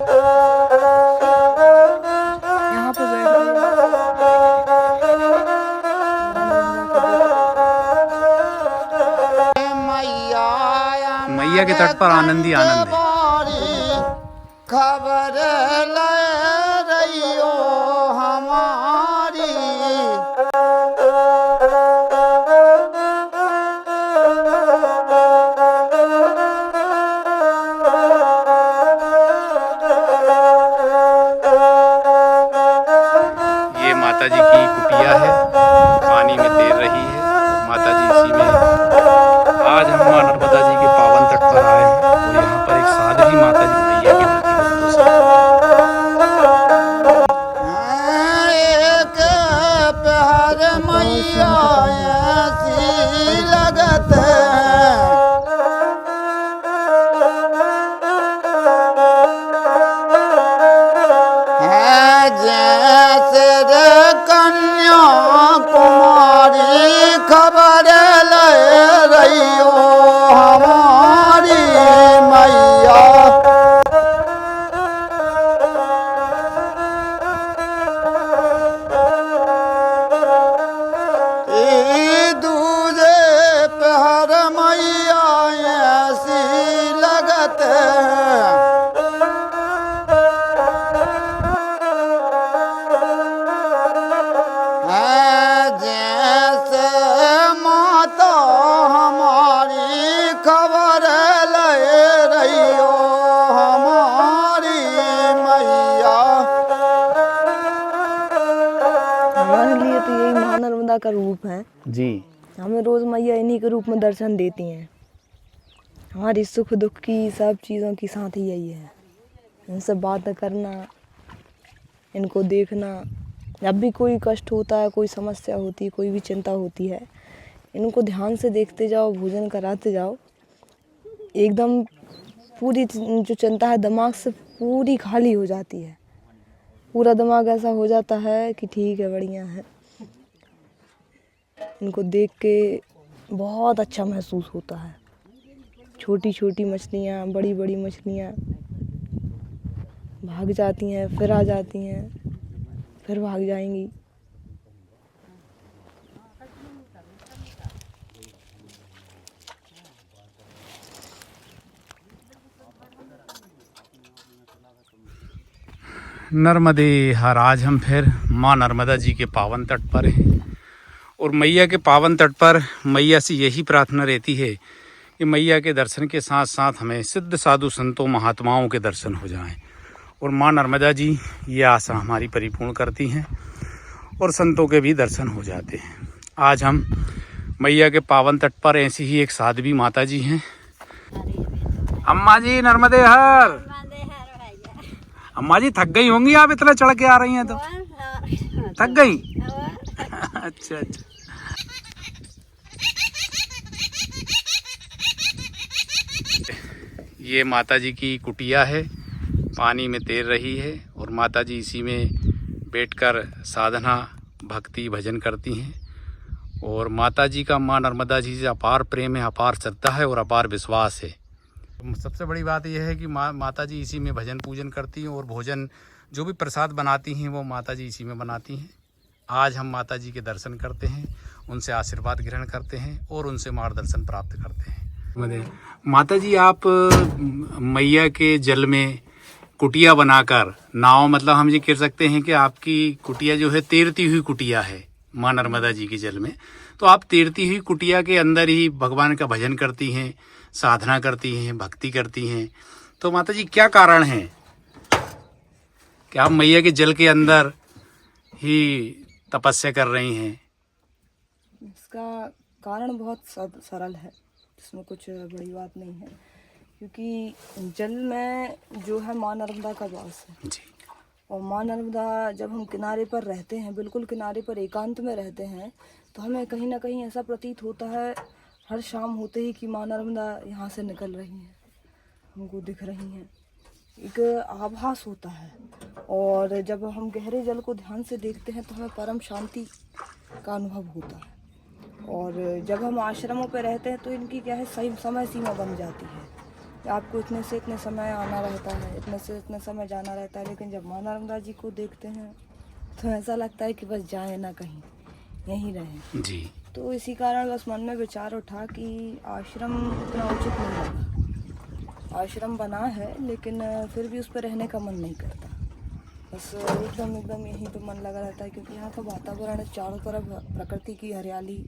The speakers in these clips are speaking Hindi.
यहाँ पे बैठ मैया के तट पर आनंद ही आनंद है। खबर ले रही हो हमारी, ये माता जी की कुटिया है, पानी में तैर रही है। माता जी इसी में, आज हम मां नर्मदा जी के पावन तट पर आए हैं और यहाँ पर एक साध्वी माता जी मैया के प्रति एक प्यार मैया ऐसी लगत है जैसे रे कन्या कुमारी, खबर ले रही हो हमारी मैया। दूजे पहर मैया ऐसी लगत है जैसे माता हमारी, खबर ले रही हो हमारी मैया। हमारे लिए तो यही मां नर्मदा का रूप है जी। हमें रोज मैया इन्हीं के रूप में दर्शन देती हैं। हमारी सुख दुख की सब चीज़ों की साथी यही है। इनसे बात करना, इनको देखना, जब भी कोई कष्ट होता है, कोई समस्या होती है, कोई भी चिंता होती है, इनको ध्यान से देखते जाओ, भोजन कराते जाओ, एकदम पूरी जो चिंता है दिमाग से पूरी खाली हो जाती है। पूरा दिमाग ऐसा हो जाता है कि ठीक है, बढ़िया है। इनको देख के बहुत अच्छा महसूस होता है। छोटी छोटी मछलियाँ, बड़ी बड़ी मछलियाँ भाग जाती हैं, फिर आ जाती हैं, फिर भाग जाएंगी। नर्मदे हर, आज हम फिर मां नर्मदा जी के पावन तट पर हैं और मैया के पावन तट पर मैया से यही प्रार्थना रहती है कि मैया के दर्शन के साथ साथ हमें सिद्ध साधु संतों महात्माओं के दर्शन हो जाएं। और मां नर्मदा जी ये आशा हमारी परिपूर्ण करती हैं और संतों के भी दर्शन हो जाते हैं। आज हम मैया के पावन तट पर ऐसी ही एक साध्वी माता जी हैं। अम्मा जी नर्मदे हर। अम्मा जी थक गई होंगी, आप इतना चढ़ के आ रही हैं तो थक गई। अच्छा अच्छा। ये माता जी की कुटिया है, पानी में तैर रही है और माता जी इसी में बैठकर साधना, भक्ति, भजन करती हैं। और माता जी का मां नर्मदा जी से अपार प्रेम है, अपार श्रद्धा है और अपार विश्वास है। सबसे बड़ी बात यह है कि माता जी इसी में भजन पूजन करती हैं और भोजन जो भी प्रसाद बनाती हैं वो माता जी इसी में बनाती हैं। आज हम माता जी के दर्शन करते हैं, उनसे आशीर्वाद ग्रहण करते हैं और उनसे मार्गदर्शन प्राप्त करते हैं। माता जी, आप मैया के जल में कुटिया बनाकर नाव, मतलब हम ये कह सकते हैं कि आपकी कुटिया जो है तैरती हुई कुटिया है मां नर्मदा जी के जल में। तो आप तैरती हुई कुटिया के अंदर ही भगवान का भजन करती हैं, साधना करती हैं, भक्ति करती हैं। तो माता जी क्या कारण है कि आप मैया के जल के अंदर ही तपस्या कर रही हैं? इसका कारण बहुत सरल है, इसमें कुछ बड़ी बात नहीं है। क्योंकि जल में जो है मां नर्मदा का वास है जी। और मां नर्मदा जब हम किनारे पर रहते हैं, बिल्कुल किनारे पर एकांत में रहते हैं, तो हमें कहीं ना कहीं ऐसा प्रतीत होता है हर शाम होते ही कि मां नर्मदा यहाँ से निकल रही हैं, हमको दिख रही हैं। एक आभास होता है। और जब हम गहरे जल को ध्यान से देखते हैं तो हमें परम शांति का अनुभव होता है। और जब हम आश्रमों पर रहते हैं तो इनकी क्या है, सही समय सीमा बन जाती है। आपको इतने से इतने समय आना रहता है, इतने से इतने समय जाना रहता है, लेकिन जब माँ नर्मदा जी को देखते हैं तो ऐसा लगता है कि बस जाए ना कहीं, यहीं रहें। जी तो इसी कारण बस मन में विचार उठा कि आश्रम उतना उचित नहीं लगा। आश्रम बना है लेकिन फिर भी उस पर रहने का मन नहीं करता। बस एकदम एकदम यहीं पे मन लगा रहता है, क्योंकि यहाँ का वातावरण चारों तरफ प्रकृति की हरियाली,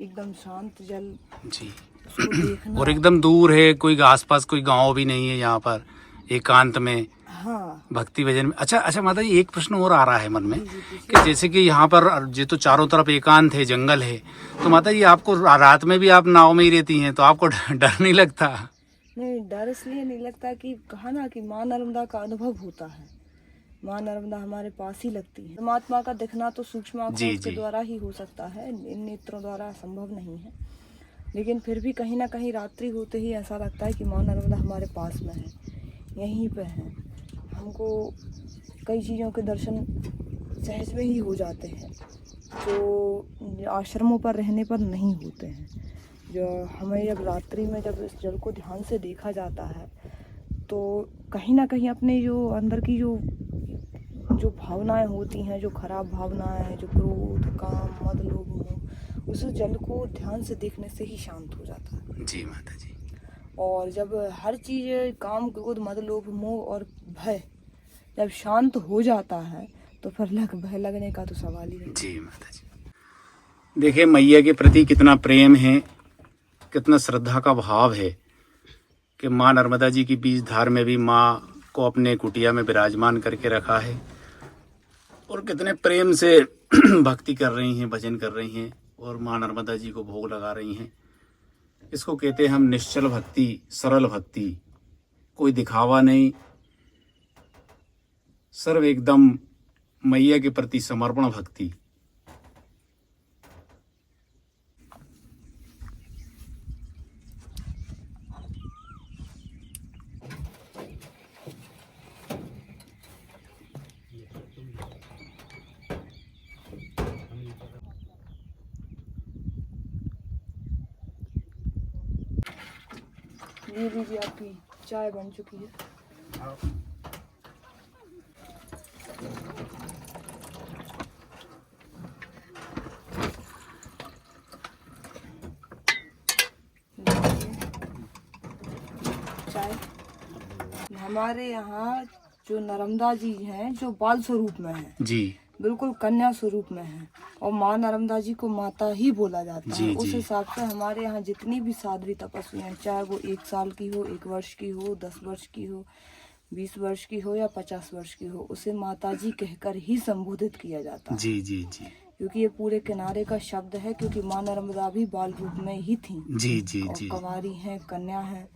एकदम शांत जल, जी। उसको देखना। और एकदम दूर है, कोई आसपास कोई गांव भी नहीं है यहाँ पर, एकांत में हाँ भक्ति भजन में। अच्छा माता जी, एक प्रश्न और आ रहा है मन में जी, पूछिए। कि जैसे कि यहाँ पर ये तो चारों तरफ एकांत है, जंगल है, तो माता जी आपको रात में भी आप नाव में ही रहती हैं, तो आपको डर नहीं लगता? नहीं, डर इसलिए नहीं लगता कि कहा ना कि माँ नर्मदा का अनुभव होता है। माँ नर्मदा हमारे पास ही लगती है। परमात्मा का दिखना तो सूक्ष्म आँखों जी, के जी। द्वारा ही हो सकता है, इन नेत्रों द्वारा संभव नहीं है। लेकिन फिर भी कहीं ना कहीं रात्रि होते ही ऐसा लगता है कि माँ नर्मदा हमारे पास में है, यहीं पे है। हमको कई चीज़ों के दर्शन सहज में ही हो जाते हैं, जो आश्रमों पर रहने पर नहीं होते हैं। जो हमें जब रात्रि में जब इस जल को ध्यान से देखा जाता है, तो कहीं ना कहीं अपने जो अंदर की जो भावनाएं होती हैं, जो खराब भावनाएं, जो क्रोध, काम, मद, लोभ, मोह, उस जल को ध्यान से देखने से ही शांत हो जाता है। जी माता जी। और जब हर चीज़, काम, क्रोध, मद, लोभ, मोह और भय जब शांत हो जाता है, तो फिर भय लगने का तो सवाल ही नहीं। जी माता जी। देखिए मैया के प्रति कितना प्रेम है, कितना श्रद्धा का भाव है कि माँ नर्मदा जी की बीज धार में भी माँ को अपने कुटिया में विराजमान करके रखा है, और कितने प्रेम से भक्ति कर रही हैं, भजन कर रही हैं, और माँ नर्मदा जी को भोग लगा रही हैं। इसको कहते हैं हम निश्चल भक्ति, सरल भक्ति, कोई दिखावा नहीं, सर्व एकदम मैया के प्रति समर्पण भक्ति। ये लीजिए, आपकी चाय बन चुकी है। चाय हमारे यहाँ जो नर्मदा जी हैं, जो बाल स्वरूप में है, जी बिल्कुल कन्या स्वरूप में है, और माँ नर्मदा जी को माता ही बोला जाता जी, है। उस जी। हिसाब से हमारे यहाँ जितनी भी साध्वी तपस्वी हैं, चाहे वो 1 साल की हो, 1 वर्ष की हो, 10 वर्ष की हो, 20 वर्ष की हो या 50 वर्ष की हो, उसे माता जी कहकर ही संबोधित किया जाता है। जी जी जी क्योंकि ये पूरे किनारे का शब्द है, क्योंकि माँ नर्मदा भी बाल रूप में ही थी, जी जी और जी। कंवारी हैं, कन्या हैं।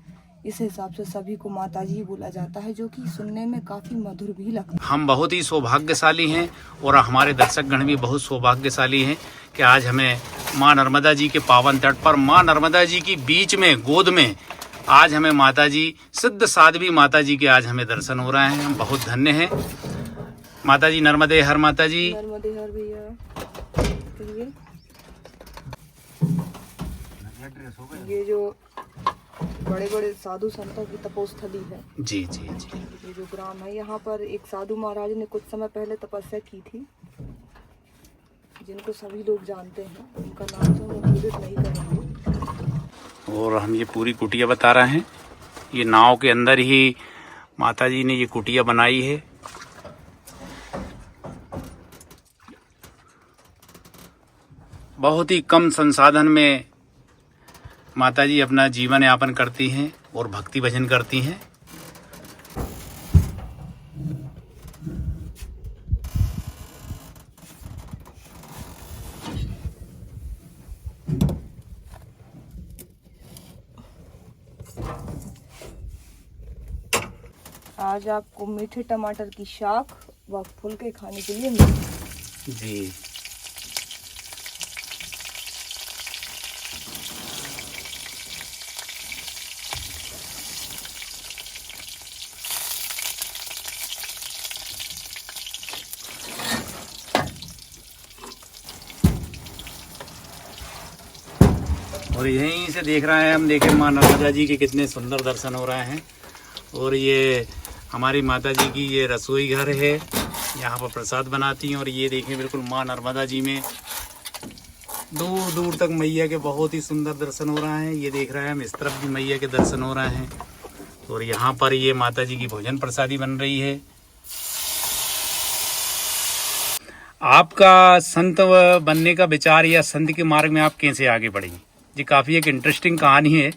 इस हिसाब से सभी को माता जी बोला जाता है, जो कि सुनने में काफी मधुर भी लगता है। हम बहुत ही सौभाग्यशाली हैं, और हमारे दर्शकगण भी बहुत सौभाग्यशाली हैं कि आज हमें माँ नर्मदा जी के पावन तट पर, माँ नर्मदा जी की बीच में, गोद में, आज हमें माता जी, सिद्ध साध्वी माता जी के आज हमें दर्शन हो रहे हैं। हम बहुत धन्य हैं। माता जी नर्मदे हर माता जी। नर्मदे हर भैया। कहिए। ये जो बड़े बड़े साधु संतों की तपोस्थली है, जी जी जी। ये जो ग्राम है, यहाँ पर एक साधु महाराज ने कुछ समय पहले तपस्या की थी, जिनको सभी लोग जानते हैं। उनका नाम तो हम उल्लेख नहीं करेंगे। और हम ये पूरी कुटिया बता रहे हैं। ये नाव के अंदर ही माता जी ने ये कुटिया बनाई है। बहुत ही कम संसाधन में माता जी अपना जीवन यापन करती हैं और भक्ति भजन करती हैं। आज आपको मीठे टमाटर की शाख व फुलके खाने के लिए मिलेंगे। जी। और यहीं से देख रहे हैं हम, देखें माँ नर्मदा जी के कितने सुंदर दर्शन हो रहे हैं। और ये हमारी माता जी की ये रसोई घर है, यहाँ पर प्रसाद बनाती हैं। और ये देखें बिल्कुल माँ नर्मदा जी में दूर दूर तक मैया के बहुत ही सुंदर दर्शन हो रहे हैं। ये देख रहे हैं हम, इस तरफ भी मैया के दर्शन हो रहे हैं। और यहाँ पर ये माता जी की भोजन प्रसादी बन रही है। आपका संत बनने का विचार या संत के मार्ग में आप कैसे आगे बढ़ी? जी काफ़ी एक इंटरेस्टिंग कहानी है,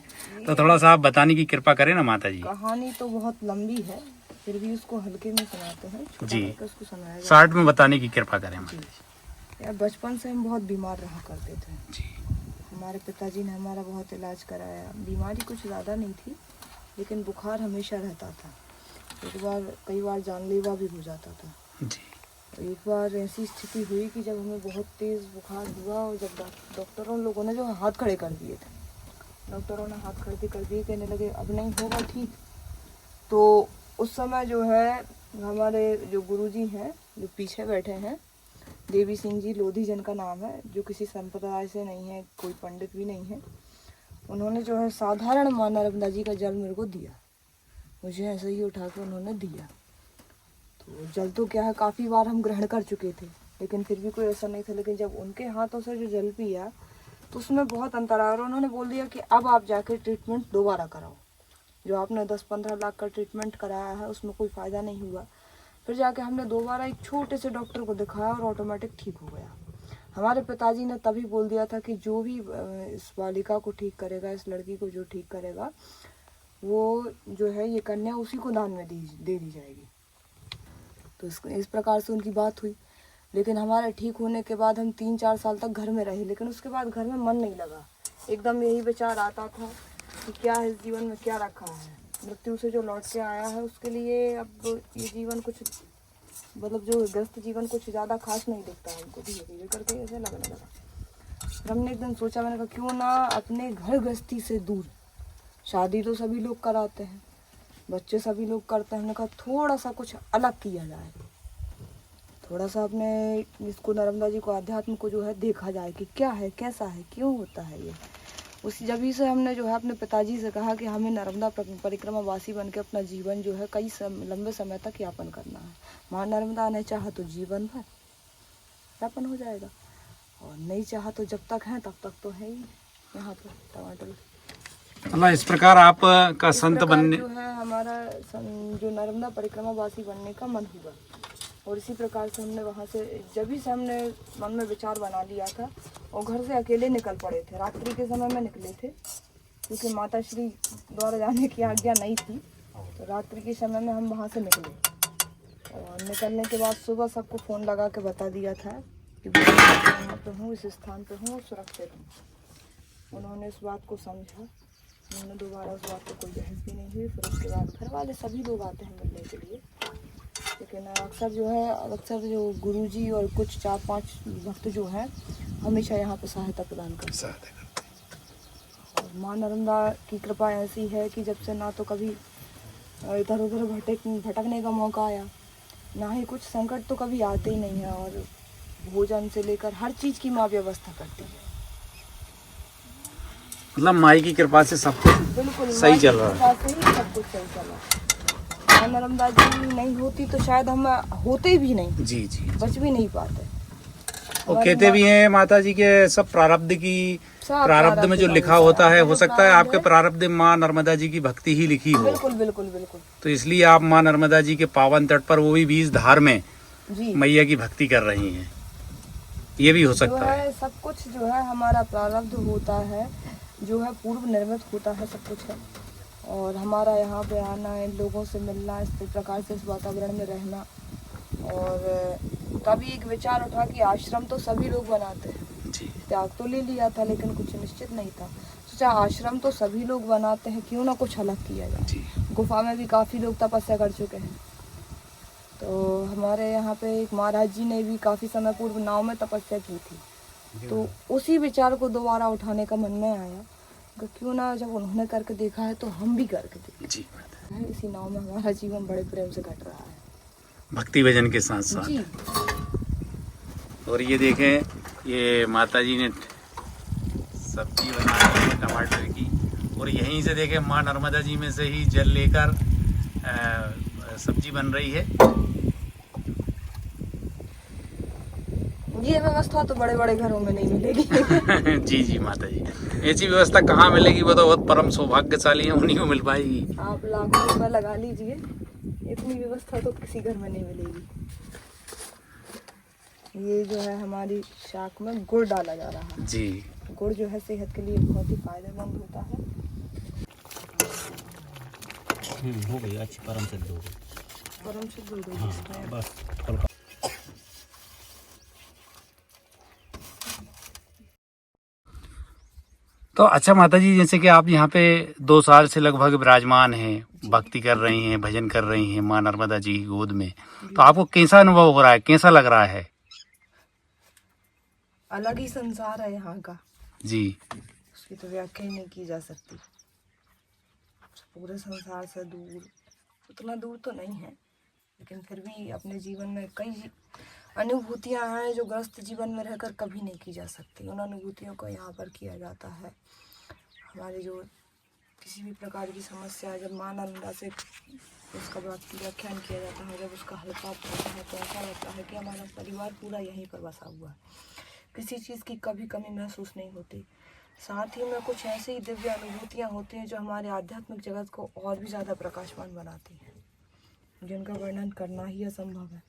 तो थोड़ा सा आप बताने की कृपा करें ना माता जी। कहानी तो बहुत लंबी है, फिर भी उसको हल्के में सुनाते हैं, छोटा जी। करके उसको सुनाया जाता शॉर्ट में बताने की कृपा करें माता जी। है। यार बचपन से हम बहुत बीमार रहा करते थे। जी। हमारे पिताजी ने हमारा बहुत इलाज कराया। बीमारी कुछ ज़्यादा नहीं थी, लेकिन बुखार हमेशा रहता था। कई बार जानलेवा भी हो जाता था। जी। एक बार ऐसी स्थिति हुई कि जब हमें बहुत तेज़ बुखार हुआ और जब डॉक्टरों लोगों ने जो हाथ खड़े कर दिए थे, डॉक्टरों ने हाथ खड़े कर दिए, कहने लगे अब नहीं होगा ठीक। तो उस समय जो है हमारे जो गुरुजी हैं, जो पीछे बैठे हैं, देवी सिंह जी लोधी जिनका नाम है, जो किसी संप्रदाय से नहीं है, कोई पंडित भी नहीं है, उन्होंने जो है साधारण माँ नर्मदा जी का जल मेरे को दिया। मुझे ऐसे ही उठा के उन्होंने दिया। तो जल तो क्या है, काफ़ी बार हम ग्रहण कर चुके थे, लेकिन फिर भी कोई असर नहीं था। लेकिन जब उनके हाथों से जो जल पिया तो उसमें बहुत अंतर आया। और उन्होंने बोल दिया कि अब आप जाके ट्रीटमेंट दोबारा कराओ। जो आपने 10-15 लाख का ट्रीटमेंट कराया है उसमें कोई फ़ायदा नहीं हुआ। फिर जाके हमने दोबारा एक छोटे से डॉक्टर को दिखाया और ऑटोमेटिक ठीक हो गया। हमारे पिताजी ने तभी बोल दिया था कि जो भी इस बालिका को ठीक करेगा, इस लड़की को जो ठीक करेगा, वो जो है ये कन्या उसी को दान में दे दी जाएगी। तो इस प्रकार से उनकी बात हुई। लेकिन हमारे ठीक होने के बाद हम 3-4 साल तक घर में रहे, लेकिन उसके बाद घर में मन नहीं लगा। एकदम यही विचार आता था कि क्या है इस जीवन में, क्या रखा है। मृत्यु से जो लौट के आया है उसके लिए अब ये जीवन कुछ, मतलब जो ग्रस्त जीवन कुछ ज़्यादा खास नहीं दिखता है हमको। धीरे धीरे करके ऐसे लगने लगा। फिर हमने एक दिन सोचा, मैंने कहा क्यों ना अपने घर गृहस्थी से दूर, शादी तो सभी लोग कराते हैं, बच्चे सभी लोग करते हैं, हमने कहा थोड़ा सा कुछ अलग किया जाए, थोड़ा सा अपने इसको नर्मदा जी को, अध्यात्म को जो है देखा जाए कि क्या है, कैसा है, क्यों होता है ये। उसी जब से हमने जो है अपने पिताजी से कहा कि हमें नर्मदा परिक्रमा वासी बन के अपना जीवन जो है लंबे समय तक यापन करना है। माँ नर्मदा ने चाहा तो जीवन भर यापन हो जाएगा, और नहीं चाहा तो जब तक है तब तक तो है ही यहाँ पर टमाटर। अल्लाह, इस प्रकार आप का संत बनने जो है हमारा जो नर्मदा परिक्रमा वासी बनने का मन हुआ। और इसी प्रकार से हमने वहाँ से, जब भी से हमने मन में विचार बना लिया था, और घर से अकेले निकल पड़े थे। रात्रि के समय में निकले थे, क्योंकि माता श्री द्वारा जाने की आज्ञा नहीं थी। तो रात्रि के समय में हम वहाँ से निकले, और निकलने के बाद सुबह सबको फ़ोन लगा के बता दिया था कि यहाँ पे हूँ, इस स्थान पे हूँ, सुरक्षित हूँ। उन्होंने इस बात को समझा। उन्होंने दोबारा उस बात पर कोई बहस भी नहीं हुई। फिर उसके बाद घर वाले सभी लोग आते हैं मिलने के लिए, लेकिन अक्सर जो गुरुजी और कुछ 4-5 भक्त जो हैं हमेशा यहाँ पे सहायता प्रदान करते हैं। और माँ नर्मदा की कृपा ऐसी है कि जब से ना तो कभी इधर उधर भटकने का मौका आया, ना ही कुछ संकट तो कभी आते ही नहीं है। और भोजन से लेकर हर चीज़ की माँ व्यवस्था करती है। मतलब माई की कृपा से सब कुछ बिल्कुल सही चल रहा है। सब कुछ सही चल रहा है। माँ नर्मदा जी नहीं होती तो शायद हम होते भी नहीं, जी जी। बच भी नहीं पाते। और कहते भी हैं माता जी के सब प्रारब्ध में जो लिखा होता है, हो सकता है आपके प्रारब्ध में माँ नर्मदा जी की भक्ति ही लिखी हो। बिल्कुल बिल्कुल बिल्कुल। तो इसलिए आप माँ नर्मदा जी के पावन तट पर, वो भी 20 धार में जी, मैया की भक्ति कर रही हैं। ये भी हो सकता है। सब कुछ जो है हमारा प्रारब्ध होता है, जो है पूर्व निर्मित होता है, सब कुछ है। और हमारा यहाँ पे आना, इन लोगों से मिलना, इस प्रकार से इस वातावरण में रहना। और तभी एक विचार उठा कि आश्रम तो सभी लोग बनाते हैं। जी। त्याग तो ले लिया था, लेकिन कुछ निश्चित नहीं था। सोचा आश्रम तो सभी लोग बनाते हैं, क्यों ना कुछ अलग किया जाए। गुफा में भी काफ़ी लोग तपस्या कर चुके हैं। तो हमारे यहाँ पे एक महाराज जी ने भी काफ़ी समय पूर्व नाव में तपस्या की थी। तो उसी विचार को दोबारा उठाने का मन में आया कि क्यों ना, जब उन्होंने करके देखा है तो हम भी करके देखें। जी। इसी नाव में हमारा जीवन बड़े प्रेम से कट रहा है, भक्ति भजन के साथ साथ। जी। और ये देखें, ये माता जी ने सब्जी बनाई है। वाटर की। और यहीं से देखें माँ नर्मदा जी में से ही जल लेकर सब्जी बन रही है। ये व्यवस्था तो बड़े बड़े घरों में नहीं मिलेगी। जी जी माता जी, ऐसी व्यवस्था कहाँ मिलेगी, वो तो बहुत परम सौभाग्यशाली है, उन्हीं को मिल पाएगी। आप लाखों रुपए लगा लीजिए, इतनी व्यवस्था तो किसी घर में नहीं मिलेगी। ये जो है हमारी शाक में गुड़ डाला जा रहा है जी। गुड़ जो है सेहत के लिए बहुत ही फायदेमंद होता है। हो गई अच्छी परम सिद्ध हो गई। परम शुद्ध हो गई हाँ इसमें। बस तो अच्छा माता जी, जैसे कि आप यहाँ पे 2 साल से लगभग विराजमान हैं, भक्ति कर रही हैं, भजन कर रही हैं माँ नर्मदा जी की गोद में, तो आपको कैसा अनुभव हो रहा है, कैसा लग रहा है? अलग ही संसार है यहाँ का, जी उसकी तो व्याख्या ही नहीं की जा सकती। पूरे संसार से दूर, उतना दूर तो नहीं है, लेकिन फिर भी अपने जीवन में कई अनुभूतियाँ हैं जो ग्रस्त जीवन में रहकर कभी नहीं की जा सकती। उन अनुभूतियों को यहाँ पर किया जाता है। हमारी जो किसी भी प्रकार की समस्या है, जब माँ नर्मदा से उसका व्याख्यान किया जाता है, जब उसका हल प्राप्त होता है, तो ऐसा लगता है कि हमारा परिवार पूरा यहीं पर बसा हुआ है। किसी चीज़ की कभी कमी महसूस नहीं होती। साथ ही में कुछ ऐसी दिव्य अनुभूतियाँ होती हैं जो हमारे आध्यात्मिक जगत को और भी ज़्यादा प्रकाशमान बनाती हैं, जिनका वर्णन करना ही असंभव है।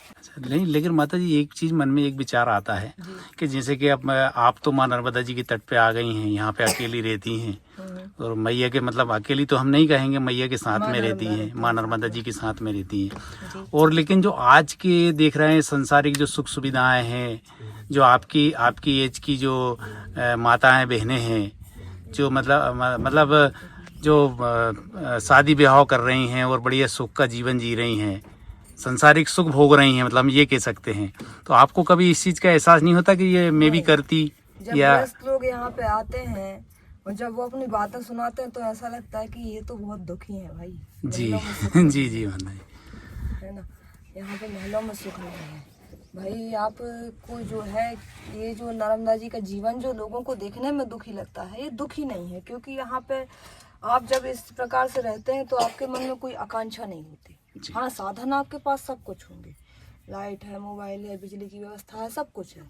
अच्छा, नहीं लेकिन माता जी एक चीज मन में एक विचार आता है कि जैसे कि अब आप तो माँ नर्मदा जी के तट पे आ गई हैं, यहाँ पे अकेली रहती हैं, और मैया के मतलब अकेली तो हम नहीं कहेंगे, मैया के साथ में रहती हैं, माँ नर्मदा जी के साथ में रहती हैं। और लेकिन जो आज के देख रहे हैं संसारिक जो सुख सुविधाएं हैं, जो आपकी एज की जो माताएं बहनें हैं, जो मतलब जो शादी ब्याह कर रही हैं और बढ़िया सुख का जीवन जी रही हैं, संसारिक सुख भोग रही हैं, मतलब हम ये कह सकते हैं, तो आपको कभी इस चीज़ का एहसास नहीं होता कि ये मैं भी करती? जब या वयस्क लोग यहाँ पे आते हैं और जब वो अपनी बातें सुनाते हैं तो ऐसा लगता है कि ये तो बहुत दुखी है भाई। जी महलों में सुख नहीं जी जी माता जी, है ना, यहाँ पे महलों में सुख नहीं है भाई। आप को जो है ये जो नर्मदा जी का जीवन जो लोगों को देखने में दुखी लगता है, ये दुखी नहीं है, क्योंकि यहाँ पे आप जब इस प्रकार से रहते हैं तो आपके मन में कोई आकांक्षा नहीं होती। हाँ, साधन आपके पास सब कुछ होंगे, लाइट है, मोबाइल है, बिजली की व्यवस्था है, सब कुछ है,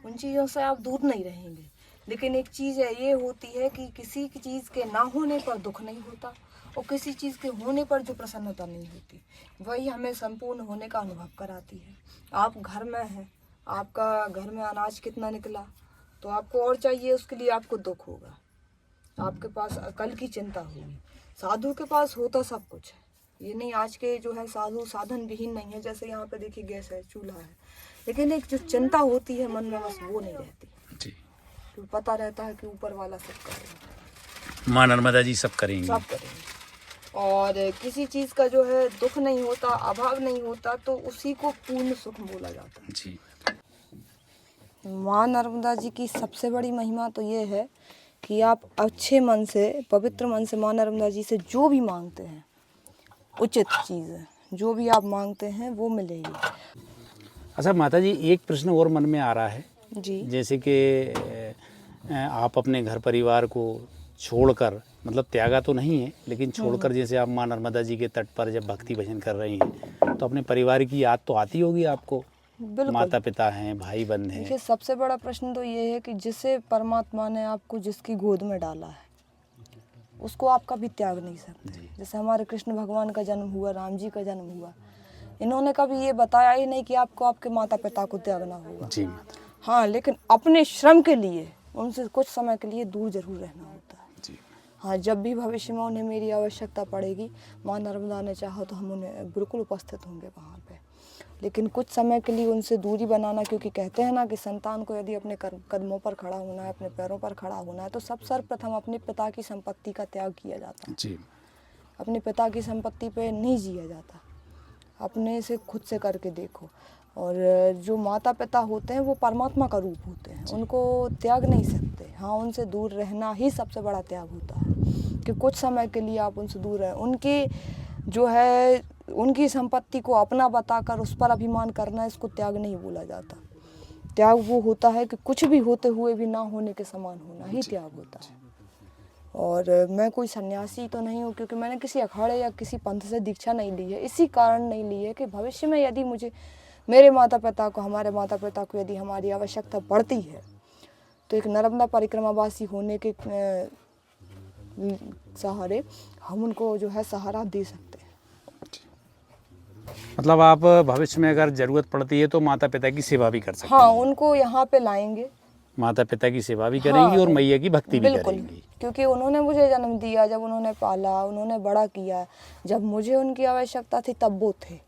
उन चीज़ों से आप दूर नहीं रहेंगे। लेकिन एक चीज़ है, ये होती है कि किसी की चीज़ के ना होने पर दुख नहीं होता, और किसी चीज़ के होने पर जो प्रसन्नता नहीं होती, वही हमें संपूर्ण होने का अनुभव कराती है। आप घर में हैं, आपका घर में अनाज कितना निकला, तो आपको और चाहिए, उसके लिए आपको दुख होगा, आपके पास कल की चिंता होगी। साधु के पास होता सब कुछ है, ये नहीं आज के जो है साधु साधन विहीन नहीं है। जैसे यहाँ पे देखिए गैस है, चूल्हा है, लेकिन एक जो चिंता होती है मन में, बस वो नहीं रहती जी। तो पता रहता है कि ऊपर वाला सब करेगा, माँ नर्मदा जी सब करेंगी। सब करेंगे। और किसी चीज़ का जो है दुख नहीं होता, अभाव नहीं होता, तो उसी को पूर्ण सुख बोला जाता है। जी। माँ नर्मदा जी की सबसे बड़ी महिमा तो ये है कि आप अच्छे मन से, पवित्र मन से माँ नर्मदा जी से जो भी मांगते हैं, उचित चीज़ है, जो भी आप मांगते हैं वो मिलेगी। अच्छा माता जी, एक प्रश्न और मन में आ रहा है जी। जैसे कि आप अपने घर परिवार को छोड़कर, मतलब त्यागा तो नहीं है, लेकिन छोड़कर जैसे आप माँ नर्मदा जी के तट पर जब भक्ति भजन कर रही हैं, तो अपने परिवार की याद तो आती होगी आपको? बिल्कुल। माता पिता हैं, भाई बहन हैं। देखिए, सबसे बड़ा प्रश्न तो ये है कि जिसे परमात्मा ने आपको जिसकी गोद में डाला है, उसको आप कभी त्याग नहीं सकते। जैसे हमारे कृष्ण भगवान का जन्म हुआ, राम जी का जन्म हुआ, इन्होंने कभी ये बताया ही नहीं कि आपको आपके माता पिता को त्यागना होगा। जी। हाँ, लेकिन अपने श्रम के लिए उनसे कुछ समय के लिए दूर जरूर रहना होता है। जी। हाँ, जब भी भविष्य में उन्हें मेरी आवश्यकता पड़ेगी, माँ नर्मदा ने चाहा तो हम उन्हें बिल्कुल उपस्थित होंगे वहाँ पे। लेकिन कुछ समय के लिए उनसे दूरी बनाना, क्योंकि कहते हैं ना कि संतान को यदि अपने कदमों पर खड़ा होना है, अपने पैरों पर खड़ा होना है, तो सब सर्वप्रथम अपने पिता की संपत्ति का त्याग किया जाता है। जी। अपने पिता की संपत्ति पे नहीं जिया जाता, अपने से खुद से करके देखो। और जो माता पिता होते हैं वो परमात्मा का रूप होते हैं, उनको त्याग नहीं सकते। हाँ, उनसे दूर रहना ही सबसे बड़ा त्याग होता है कि कुछ समय के लिए आप उनसे दूर रहें। उनकी जो है उनकी संपत्ति को अपना बताकर उस पर अभिमान करना, इसको त्याग नहीं बोला जाता। त्याग वो होता है कि कुछ भी होते हुए भी ना होने के समान होना ही त्याग होता है। और मैं कोई सन्यासी तो नहीं हूँ, क्योंकि मैंने किसी अखाड़े या किसी पंथ से दीक्षा नहीं ली है। इसी कारण नहीं ली है कि भविष्य में यदि मुझे मेरे माता पिता को, हमारे माता पिता को यदि हमारी आवश्यकता पड़ती है तो एक नर्मदा परिक्रमावासी होने के सहारे हम उनको जो है सहारा दे सकते हैं। मतलब आप भविष्य में अगर ज़रूरत पड़ती है तो माता पिता की सेवा भी कर सकते हाँ, हैं। उनको यहाँ पे लाएंगे, माता पिता की सेवा भी करेंगी और मैया की भक्ति भी बिल्कुल, करेंगी। क्योंकि उन्होंने मुझे जन्म दिया, जब उन्होंने पाला, उन्होंने बड़ा किया, जब मुझे उनकी आवश्यकता थी तब वो थे।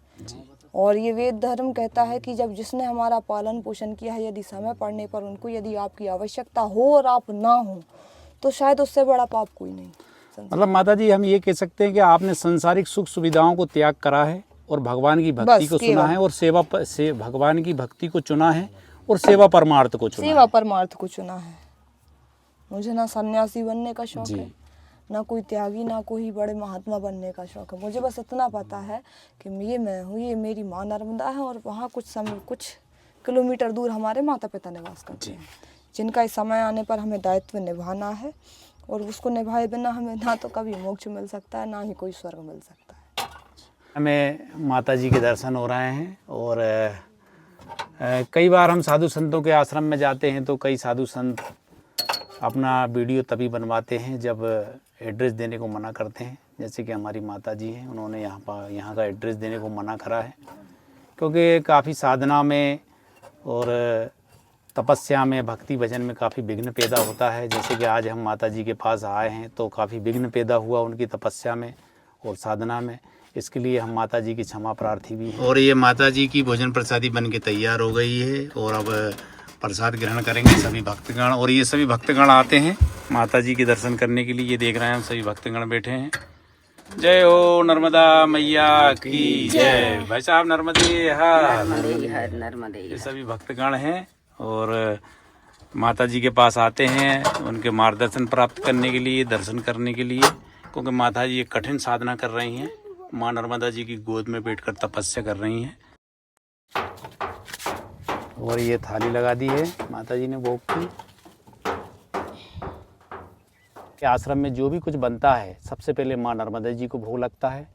और ये वेद धर्म कहता है कि जब जिसने हमारा पालन पोषण किया है, यदि समय पड़ने पर उनको यदि आपकी आवश्यकता हो और आप ना हो तो शायद उससे बड़ा पाप कोई नहीं। मतलब माता जी हम ये कह सकते हैं कि आपने संसारिक सुख सुविधाओं को त्याग करा है और भगवान की भक्ति को चुना है और भगवान की भक्ति को चुना है और सेवा परमार्थ को चुना सेवा परमार्थ को चुना है। मुझे ना सन्यासी बनने का शौक है, ना कोई त्यागी, ना कोई बड़े महात्मा बनने का शौक है। मुझे बस इतना पता है कि ये मैं हूँ, ये मेरी माँ नर्मदा है और वहाँ कुछ किलोमीटर दूर हमारे माता पिता निवास करते हैं, जिनका इस समय आने पर हमें दायित्व निभाना है और उसको निभाए बिना हमें ना तो कभी मोक्ष मिल सकता है, ना ही कोई स्वर्ग मिल सकता है। हमें माता जी के दर्शन हो रहे हैं और कई बार हम साधु संतों के आश्रम में जाते हैं तो कई साधु संत अपना वीडियो तभी बनवाते हैं जब एड्रेस देने को मना करते हैं। जैसे कि हमारी माता जी हैं, उन्होंने यहाँ का एड्रेस देने को मना करा है, क्योंकि काफ़ी साधना में और तपस्या में, भक्ति भजन में काफ़ी विघ्न पैदा होता है। जैसे कि आज हम माता जी के पास आए हैं तो काफ़ी विघ्न पैदा हुआ उनकी तपस्या में और साधना में। इसके लिए हम माता जी की क्षमा प्रार्थी भी हैं। और ये माता जी की भोजन प्रसादी बन के तैयार हो गई है और अब प्रसाद ग्रहण करेंगे सभी भक्तगण। और ये सभी भक्तगण आते हैं माता जी के दर्शन करने के लिए। ये देख रहे हैं हम सभी भक्तगण बैठे हैं। जय हो नर्मदा मैया की जय। भाई साहब नर्मदे हर नर्मदे। ये सभी भक्तगण हैं और माता जी के पास आते हैं उनके मार्गदर्शन प्राप्त करने के लिए, दर्शन करने के लिए, क्योंकि माता जी एक कठिन साधना कर रही हैं। माँ नर्मदा जी की गोद में बैठकर तपस्या कर रही हैं। और ये थाली लगा दी है माता जी ने भोग की। आश्रम में जो भी कुछ बनता है सबसे पहले माँ नर्मदा जी को भोग लगता है,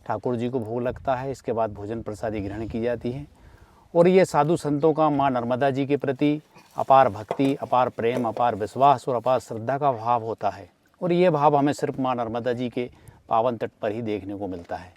ठाकुर जी को भोग लगता है, इसके बाद भोजन प्रसादी ग्रहण की जाती है। और ये साधु संतों का माँ नर्मदा जी के प्रति अपार भक्ति, अपार प्रेम, अपार विश्वास और अपार श्रद्धा का भाव होता है। और ये भाव हमें सिर्फ माँ नर्मदा जी के पावन तट पर ही देखने को मिलता है।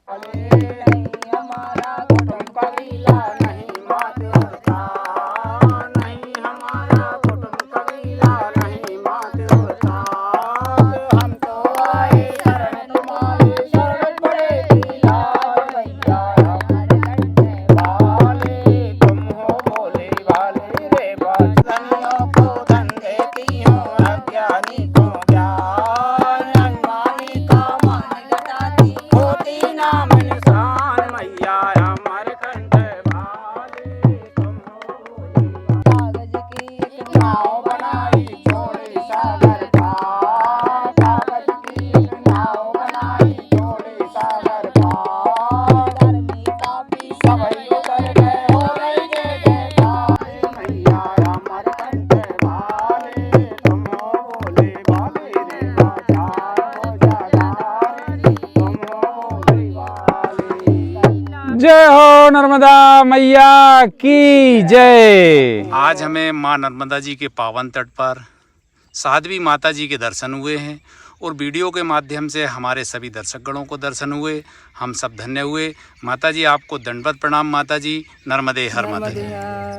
जय हो नर्मदा मैया की जय। आज हमें माँ नर्मदा जी के पावन तट पर साध्वी माता जी के दर्शन हुए हैं और वीडियो के माध्यम से हमारे सभी दर्शकगणों को दर्शन हुए। हम सब धन्य हुए। माता जी आपको दंडवत प्रणाम। माता जी नर्मदे हर मदे।